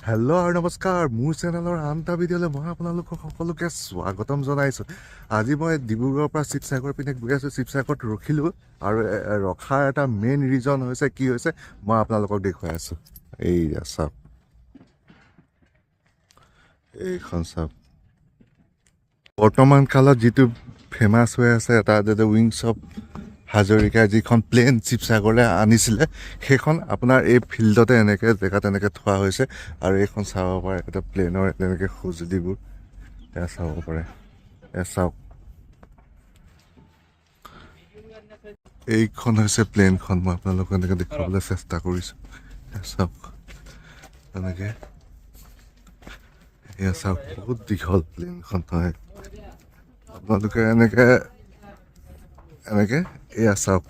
Hello' আৰু নমস্কাৰ মোৰ চেনেলৰ আন এটা ভিডিঅ'লৈ মই আপোনালোকক সকলোকে স্বাগতম জনাইছোঁ। আজি মই ডিব্ৰুগড়ৰ পৰা শিৱসাগৰ পিনে গৈ আছোঁ। শিৱসাগৰত ৰখিলোঁ আৰু ৰখাৰ এটা মেইন ৰিজন হৈছে কি হৈছে মই আপোনালোকক দেখুৱাই আছোঁ। এইয়া চাওক, এইখন চাওক। বৰ্তমান কালত যিটো ফেমাছ হৈ আছে এটা উইংছ অফ হাজৰিকাই যিখন প্লেন শিৱসাগৰলৈ আনিছিলে সেইখন আপোনাৰ এই ফিল্ডতে এনেকৈ জেগাত এনেকৈ থোৱা হৈছে। আৰু এইখন চাব পাৰে এটা প্লেনৰ এনেকৈ সঁজুলিবোৰ এয়া চাব পাৰে। এয়া চাওক, এইখন হৈছে প্লেনখন। মই আপোনালোকক এনেকৈ দেখুৱাবলৈ চেষ্টা কৰিছোঁ। এয়া চাওক এনেকৈ, এয়া চাওক বহুত দীঘল প্লেনখন হয়। আপোনালোকে এনেকৈ এয়া চাওক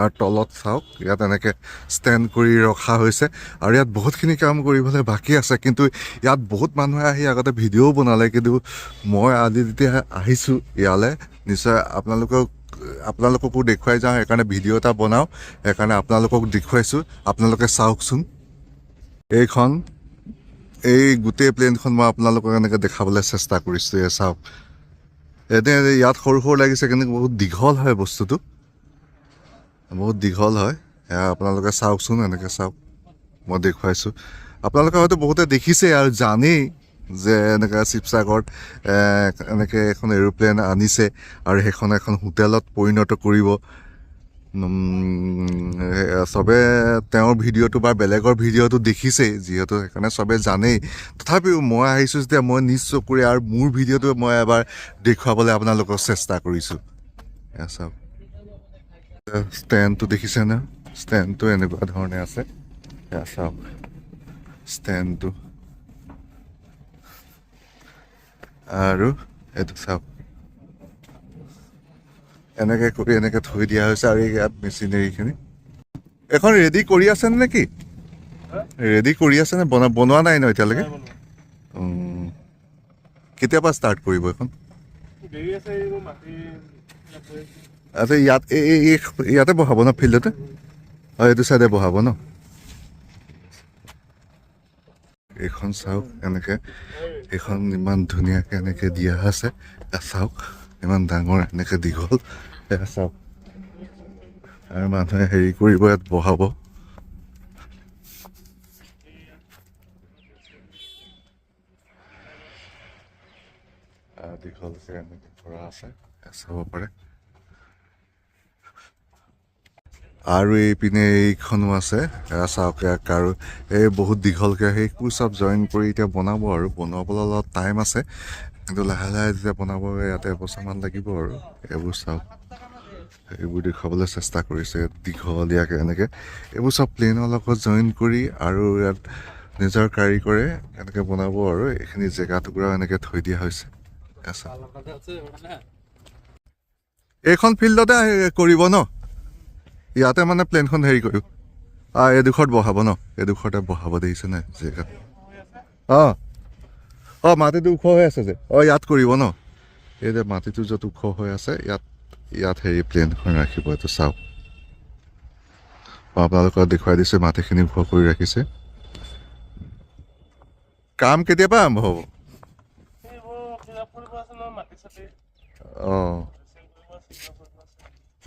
আৰু তলত চাওক, ইয়াত এনেকৈ ষ্টেণ্ড কৰি ৰখা হৈছে। আৰু ইয়াত বহুতখিনি কাম কৰিবলৈ বাকী আছে, কিন্তু ইয়াত বহুত মানুহে আহি আগতে ভিডিঅ'ও বনালে। কিন্তু মই আজি যেতিয়া আহিছোঁ ইয়ালৈ, নিশ্চয় আপোনালোককো দেখুৱাই যাওঁ, সেইকাৰণে ভিডিঅ' এটা বনাওঁ। সেইকাৰণে আপোনালোকক দেখুৱাইছোঁ, আপোনালোকে চাওকচোন। এই গোটেই প্লেনখন মই আপোনালোকক এনেকৈ দেখাবলৈ চেষ্টা কৰিছোঁ। এই চাওক, এতিয়া ইয়াত সৰু সৰু লাগিছে কিন্তু বহুত দীঘল হয়, বস্তুটো বহুত দীঘল হয়। এয়া আপোনালোকে চাওকচোন, এনেকৈ চাওক, মই দেখুৱাইছোঁ। আপোনালোকে হয়তো বহুতে দেখিছেই আৰু জানেই যে এনেকৈ শিৱসাগৰত এনেকৈ এখন এৰোপ্লেন আনিছে আৰু সেইখন এখন হোটেলত পৰিণত কৰিব। চবে তেওঁৰ ভিডিঅ'টো বা বেলেগৰ ভিডিঅ'টো দেখিছেই যিহেতু, সেইকাৰণে চবে জানেই। তথাপিও মই আহিছোঁ যেতিয়া মই নিজ চকুৰে আৰু মোৰ ভিডিঅ'টো মই এবাৰ দেখুৱাবলৈ আপোনালোকক চেষ্টা কৰিছোঁ। এয়া চাওক, ষ্টেণ্ডটো দেখিছেনে? ষ্টেণ্ডটো এনেকুৱা ধৰণে আছে। এয়া চাওক ষ্টেণ্ডটো, আৰু এইটো চাওক এনেকৈ কৰি এনেকৈ থৈ দিয়া হৈছে। আৰু ইয়াত মেচিনেৰীখিনি এখন ৰেডি কৰি আছে নেকি? ৰেডি কৰি আছে নে? বনোৱা নাই ন এতিয়ালৈকে? কেতিয়াবা ষ্টাৰ্ট কৰিব এখন? আচ্ছা, ইয়াতে বহাব ন ফিল্ডতে? অঁ, এইটো চাইডে বহাব ন? এইখন চাওক এনেকৈ, এইখন ইমান ধুনীয়াকৈ এনেকৈ দিয়া আছে। চাওক ইমান ডাঙৰ এনেকৈ দীঘল। এয়া চাওক, আৰু মানুহে হেৰি কৰিব, ইয়াত বহাব। দীঘলকৈ এনেকৈ কৰা আছে, চাব পাৰে। আৰু এইপিনে এইখনো আছে, চাওক। আৰু এই বহুত দীঘলকৈ সেইবোৰ চব জইন কৰি এতিয়া বনাব, আৰু বনাবলৈ অলপ টাইম আছে। কিন্তু লাহে লাহে যেতিয়া বনাব, ইয়াতে এবছৰমান লাগিব। আৰু এইবোৰ চাওক, এইবোৰ দেখুৱাবলৈ চেষ্টা কৰিছে দীঘলীয়াকৈ এনেকৈ। এইবোৰ চব প্লেনৰ লগত জইন কৰি আৰু ইয়াত নিজৰ কাৰিকৰে এনেকৈ বনাব। আৰু এইখিনি জেগা টুকুৰা এনেকৈ থৈ দিয়া হৈছে। এইখন ফিল্ডতে কৰিব ন? ইয়াতে মানে প্লেনখন হেৰি কৰিব। এডোখৰত বহাব ন? এডোখৰতে বহাব, দেখিছে নাই জেগা? অঁ, মাটিটো ওখ হৈ আছে যে, ইয়াত কৰিব ন? এই যে মাটিটো য'ত ওখ হৈ আছে, ইয়াত হেৰি প্লেনখন ৰাখিব। এইটো চাওক, মই আপোনালোকক দেখুৱাই দিছোঁ। মাটিখিনি ওখ কৰি ৰাখিছে। কাম কেতিয়াবা আৰম্ভ হ'ব? অঁ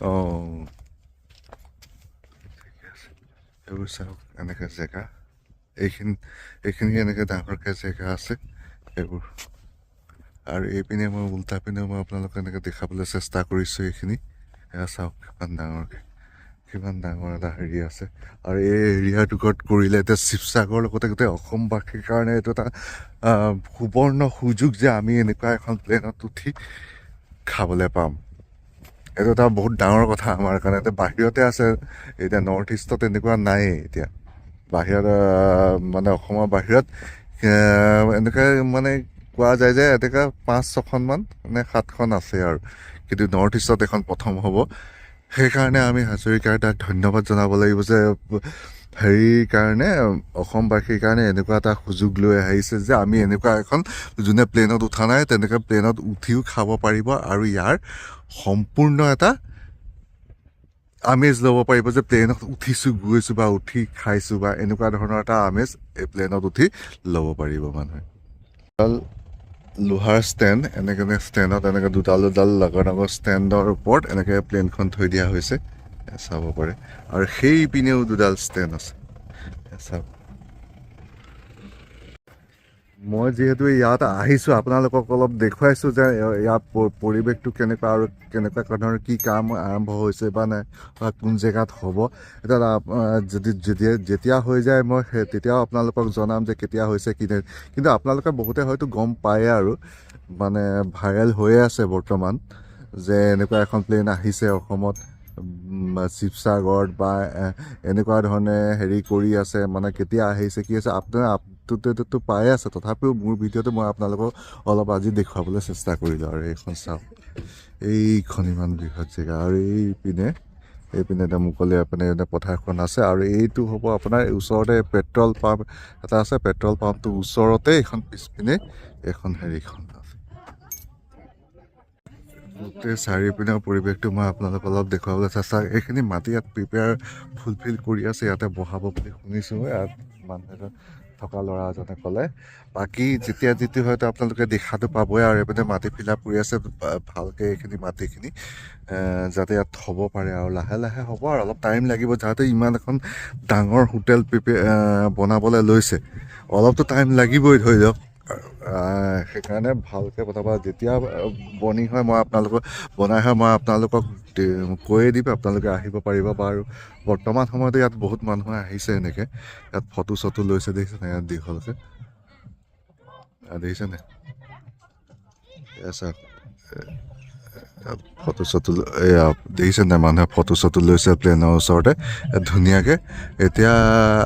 অঁ, এইবোৰ চাওক এনেকৈ জেগা। এইখিনি এনেকৈ ডাঙৰকৈ জেগা আছে এইবোৰ। আৰু এইপিনে মই উল্টা পিনে মই আপোনালোকক এনেকৈ দেখাবলৈ চেষ্টা কৰিছোঁ। এইখিনি এয়া চাওক কিমান ডাঙৰ এটা হেৰি আছে। আৰু এই এৰিয়াটুকুৰত কৰিলে এতিয়া শিৱসাগৰৰ লগতে গোটেই অসমবাসীৰ কাৰণে এইটো এটা সুবৰ্ণ সুযোগ যে আমি এনেকুৱা এখন প্লেনত উঠি খাবলৈ পাম। এইটো এটা বহুত ডাঙৰ কথা আমাৰ কাৰণে। এতিয়া বাহিৰতে আছে, এতিয়া নৰ্থ ইষ্টত এনেকুৱা নায়েই। এতিয়া বাহিৰত মানে অসমৰ বাহিৰত এনেকৈ মানে কোৱা যায় যে এনেকৈ 5-6খনমান নে 7খন আছে আৰু, কিন্তু নৰ্থ ইষ্টত এখন প্ৰথম হ'ব। সেইকাৰণে আমি হাজৰিকাৰ তাত ধন্যবাদ জনাব লাগিব যে হেৰিৰ কাৰণে, অসমবাসীৰ কাৰণে এনেকুৱা এটা সুযোগ লৈ আহিছে যে আমি এনেকুৱা এখন, যোনে প্লেনত উঠা নাই তেনেকৈ প্লেনত উঠিও খাব পাৰিব। আৰু ইয়াৰ সম্পূৰ্ণ এটা আমেজ ল'ব পাৰিব যে প্লেনত উঠিছোঁ গৈছোঁ বা উঠি খাইছোঁ বা এনেকুৱা ধৰণৰ এটা আমেজ এই প্লেনত উঠি ল'ব পাৰিব মানুহে। লোহাৰ ষ্টেণ্ড এনেকৈ ষ্টেণ্ডত এনেকৈ দুডাল ডাঙৰ ডাঙৰ ষ্টেণ্ডৰ ওপৰত এনেকৈ প্লেনখন থৈ দিয়া হৈছে, চাব পাৰে। আৰু সেই পিনেও দুডাল ষ্টেণ্ড আছে, চাওক। মই যিহেতু ইয়াত আহিছোঁ, আপোনালোকক অলপ দেখুৱাইছোঁ যে ইয়াৰ পৰিৱেশটো কেনেকুৱা আৰু কেনেকুৱা ধৰণৰ কি কাম আৰম্ভ হৈছে বা নাই বা কোন জেগাত হ'ব। এতিয়া যেতিয়া হৈ যায় মই তেতিয়াও আপোনালোকক জনাম যে কেতিয়া হৈছে কি নাই। কিন্তু আপোনালোকে বহুতে হয়তো গম পায়ে আৰু মানে ভাইৰেল হৈয়ে আছে বৰ্তমান যে এনেকুৱা এখন প্লেন আহিছে অসমত, শিৱসাগৰত বা এনেকুৱা ধৰণে হেৰি কৰি আছে, মানে কেতিয়া আহিছে কি আছে আপোনাৰ আপটোতো পায়ে আছে। তথাপিও মোৰ ভিডিঅ'টো মই আপোনালোকক অলপ আজি দেখুৱাবলৈ চেষ্টা কৰিলোঁ। আৰু এইখন চাওক, এইখন ইমান বৃহৎ জেগা আৰু এইপিনে এটা মুকলি এটা পথাৰখন আছে। আৰু এইটো হ'ব আপোনাৰ ওচৰতে পেট্ৰল পাম্প এটা আছে, পেট্ৰল পাম্পটোৰ ওচৰতে এইখন পিছপিনে এখন হেৰিখন আছে। গোটেই চাৰিওপিনৰ পৰিৱেশটো মই আপোনালোকক অলপ দেখুৱাবলৈ চেষ্টা, এইখিনি মাটি ইয়াত ফুলফিল কৰি আছে, ইয়াতে বহাব বুলি শুনিছোঁ। ইয়াত মানুহ এজন থকা ল'ৰা এজনে ক'লে। বাকী যিটো হয়তো আপোনালোকে দেখাটো পাবই আৰু এইপিনে মাটি ফিল আপ কৰি আছে ভালকৈ এইখিনি মাটিখিনি, যাতে ইয়াত হ'ব পাৰে। আৰু লাহে লাহে হ'ব আৰু অলপ টাইম লাগিব, যাতে ইমান এখন ডাঙৰ হোটেল বনাবলৈ লৈছে, অলপতো টাইম লাগিবই ধৰি লওক। সেইকাৰণে ভালকৈ বনাব। যেতিয়া বনাই হয় মই আপোনালোকক কৈয়ে দিম, আপোনালোকে আহিব পাৰিব। বাৰু বৰ্তমান সময়তে ইয়াত বহুত মানুহে আহিছে, এনেকৈ ইয়াত ফটো চটো লৈছে, দেখিছেনে? ইয়াত দীঘলকৈ দেখিছেনে? চাওক ফটো চটো এয়া দেখিছে নাই, মানুহে ফটো চটো লৈছে প্লেনৰ ওচৰতে ধুনীয়াকৈ। এতিয়া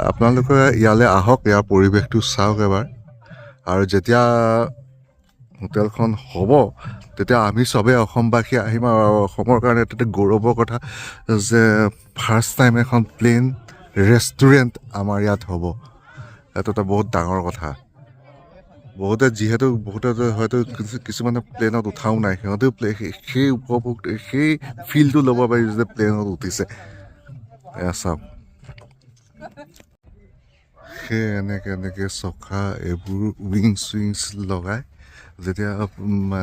আপোনালোকে ইয়ালৈ আহক, ইয়াৰ পৰিৱেশটো চাওক এবাৰ। আৰু যেতিয়া হোটেলখন হ'ব তেতিয়া আমি চবেই অসমবাসী আহিম। আৰু অসমৰ কাৰণে এটা গৌৰৱৰ কথা যে ফাৰ্ষ্ট টাইম এখন প্লেন ৰেষ্টুৰেণ্ট আমাৰ ইয়াত হ'ব। এইটো এটা বহুত ডাঙৰ কথা। বহুতে হয়তো কিছুমানে প্লেনত উঠাও নাই, সিহঁতেও সেই ফিলটো ল'ব পাৰিছে যে প্লেনত উঠিছে। এয়া চাওক, সেই এনেকৈ চকা এইবোৰ উইংছ লগাই যেতিয়া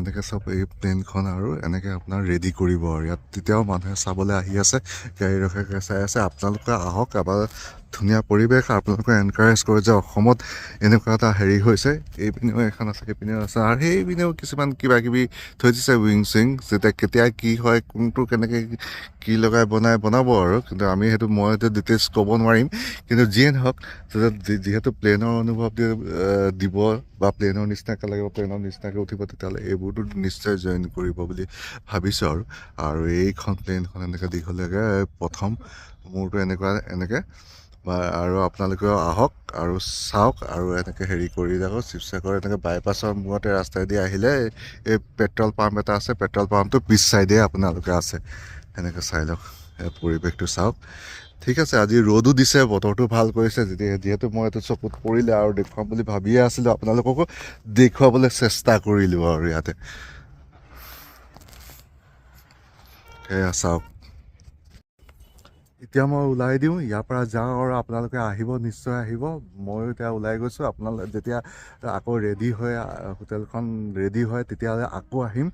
এনেকৈ চব এই প্লেনখন আৰু এনেকৈ আপোনাৰ ৰেডি কৰিব। আৰু ইয়াত তেতিয়াও মানুহে চাবলৈ আহি আছে, গাড়ী ৰখাই চাই আছে। আপোনালোকে আহক, এবাৰ ধুনীয়া পৰিৱেশ। আপোনালোকে এনকাৰেজ কৰে যে অসমত এনেকুৱা এটা হেৰি হৈছে। এইপিনেও এখন আছে, সেইপিনেও আছে, আৰু সেইপিনেও কিছুমান কিবা কিবি থৈ দিছে উইং যেতিয়া কেতিয়া কি হয়, কোনটো কেনেকৈ কি লগাই বনাব আৰু। কিন্তু মই সেইটো ডিটেইলছ ক'ব নোৱাৰিম। কিন্তু যিয়ে নহওক, যিহেতু প্লেনৰ অনুভৱ দিব বা প্লেনৰ নিচিনাকৈ লাগিব, প্লেনৰ নিচিনাকৈ উঠিব, তেতিয়াহ'লে এইবোৰতো নিশ্চয় জইন কৰিব বুলি ভাবিছোঁ। আৰু এইখন প্লেনখন এনেকৈ দীঘলীয়াকৈ প্ৰথম মোৰতো এনেকৈ আৰু আপোনালোকেও আহক আৰু চাওক। আৰু এনেকৈ হেৰি কৰি যাব, শিৱসাগৰ এনেকৈ বাইপাছৰ মূৰতে ৰাস্তাইদি আহিলে এই পেট্ৰল পাম্প এটা আছে, পেট্ৰল পাম্পটো পিছ চাইডে আপোনালোকে আছে। এনেকৈ চাই লওক, পৰিৱেশটো চাওক। ঠিক আছে, আজি ৰ'দো দিছে, বতৰটো ভাল কৰিছে। যিহেতু মই এইটো চকুত পৰিলে আৰু দেখুৱাম বুলি ভাবিয়ে আছিলোঁ, আপোনালোককো দেখুৱাবলৈ চেষ্টা কৰিলোঁ। আৰু ইয়াতে সেয়া চাওক। এতিয়া মই ওলাই দিওঁ, ইয়াৰ পৰা যাওঁ, আৰু আপোনালোকে আহিব, নিশ্চয় আহিব। ময়ো এতিয়া ওলাই গৈছোঁ। আপোনালোকে যেতিয়া আকৌ ৰেডি হয়, হোটেলখন ৰেডি হয়, তেতিয়াহ'লে আকৌ আহিম।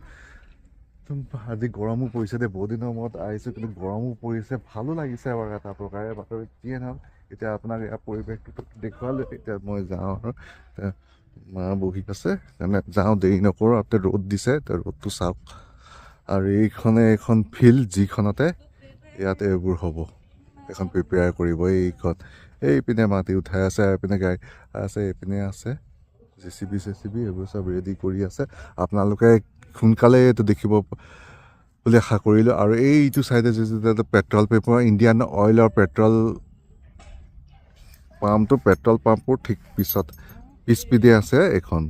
আজি গৰমো পৰিছে দেই, বহুত দিনৰ মূৰত আহিছোঁ, কিন্তু গৰমো পৰিছে, ভালো লাগিছে বাৰু এটা প্ৰকাৰে। বাতৰি যিয়ে নহওক, এতিয়া আপোনাক ইয়াৰ পৰিৱেশটো দেখুৱালোঁ। এতিয়া মই যাওঁ, আৰু মা বহি আছে, যাওঁ, দেৰি নকৰোঁ। আপুনি ৰ'দ দিছে, ৰ'দটো চাওক। আৰু এইখন ফিল্ড, যিখনতে ইয়াতে এইবোৰ হ'ব, এখন প্ৰিপেয়াৰ কৰিব। এইপিনে মাটি উঠাই আছে, এইপিনে গাড়ী আছে, এইপিনে আছে জেচিবি এইবোৰ চব ৰেডি কৰি আছে। আপোনালোকে সোনকালে এইটো দেখিব বুলি আশা কৰিলোঁ। আৰু এইটো চাইডে যিটো পেট্ৰল ইণ্ডিয়ান অইলৰ পেট্ৰল পাম্পটোৰ ঠিক পিছপিনে আছে এইখন